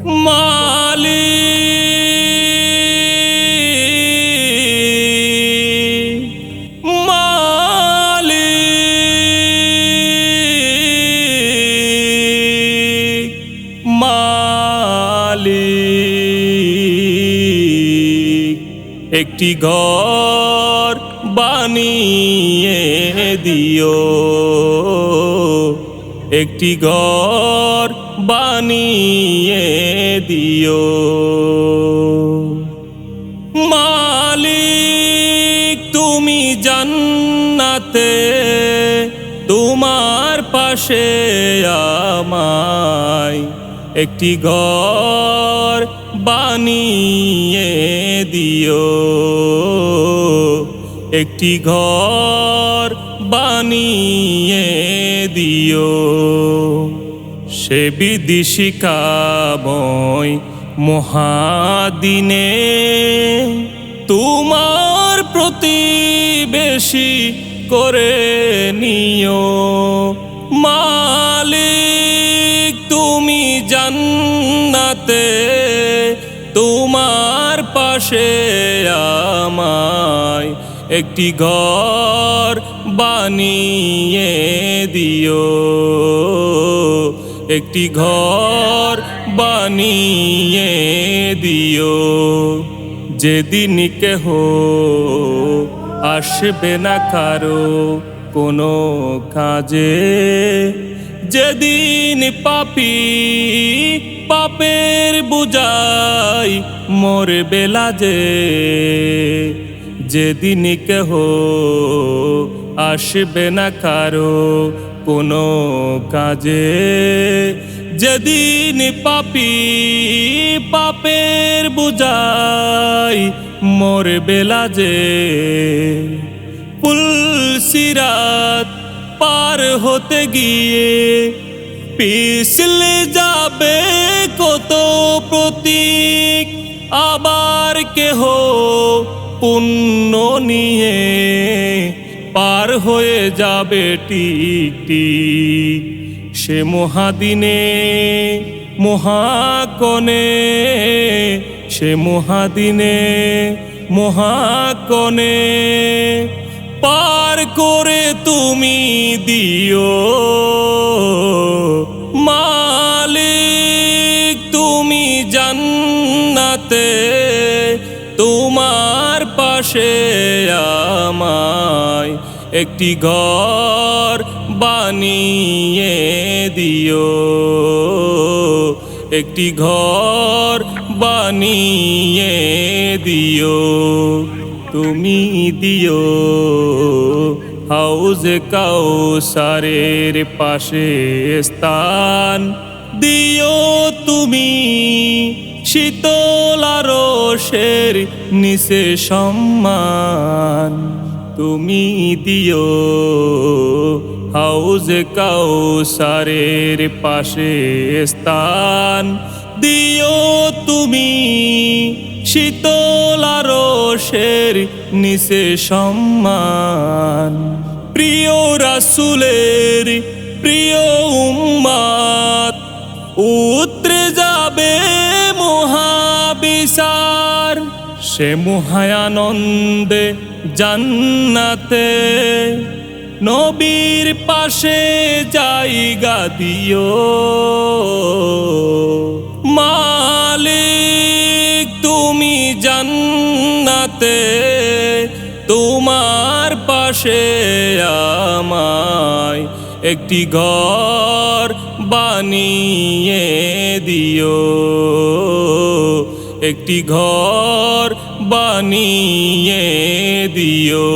মালিক মালিক মালিক একটি ঘর বানিয়ে দিও, একটি ঘর বানিয়ে দিও। মালিক তুমি জান্নাতে তোমার পাশে আমায় একটি ঘর বানিয়ে দিও, একটি ঘর বানিয়ে দিও। সে বিদিশিকাময় মহাদিনে তোমার প্রতিবেশী করে নিও। মালিক তুমি জান্নাতে তোমার পাশে আমায় একটি ঘর বানিয়ে দিও, একটি ঘর বানিয়ে দিও। যেদিন কেহ আসবে না কারো কোনো কাজে, যেদিন পাপী পাপের বুঝাই মরবে লাজে, যেদিন কেহ আসবে না কারো কোনো কাজে, যেদিন পাপী পাপের বুঝাই মরবে লাজে। পুলসিরাত পার হতে গিয়ে পিছলে যাবে কত প্রতীক, আবার কেহ পুণ্য নিয়ে পার হয়ে যাবে টিক টিক। সে মহাদিনে মহাকনে, সে মহাদিনে মহাকনে পার করে তুমি দিও। মালিক তুমি জান্নাতে তোমার পাশে আমায় একটি ঘর বানিয়ে দিও, একটি ঘর বানিয়ে দিও। তুমি দিও হাউজে কাউসারের পাশে স্থান, দিও তুমি শীতল আরশের নিচে সম্মান। তুমি দিও হাউজে কাউসারের পাশে স্থান, দিও তুমি শীতল আরশের নিচে সম্মান। প্রিয় রাসূলের প্রিয় উম্মত উতরে যাবে মহাবিচার, সে মহায়ানন্দে জান্নাতে নবীর পাশে জায়গা দিও। মালিক তুমি জান্নাতে তোমার পাশে আমায় একটি ঘর বানিয়ে দিও, একটি ঘর বানিয়ে দিও।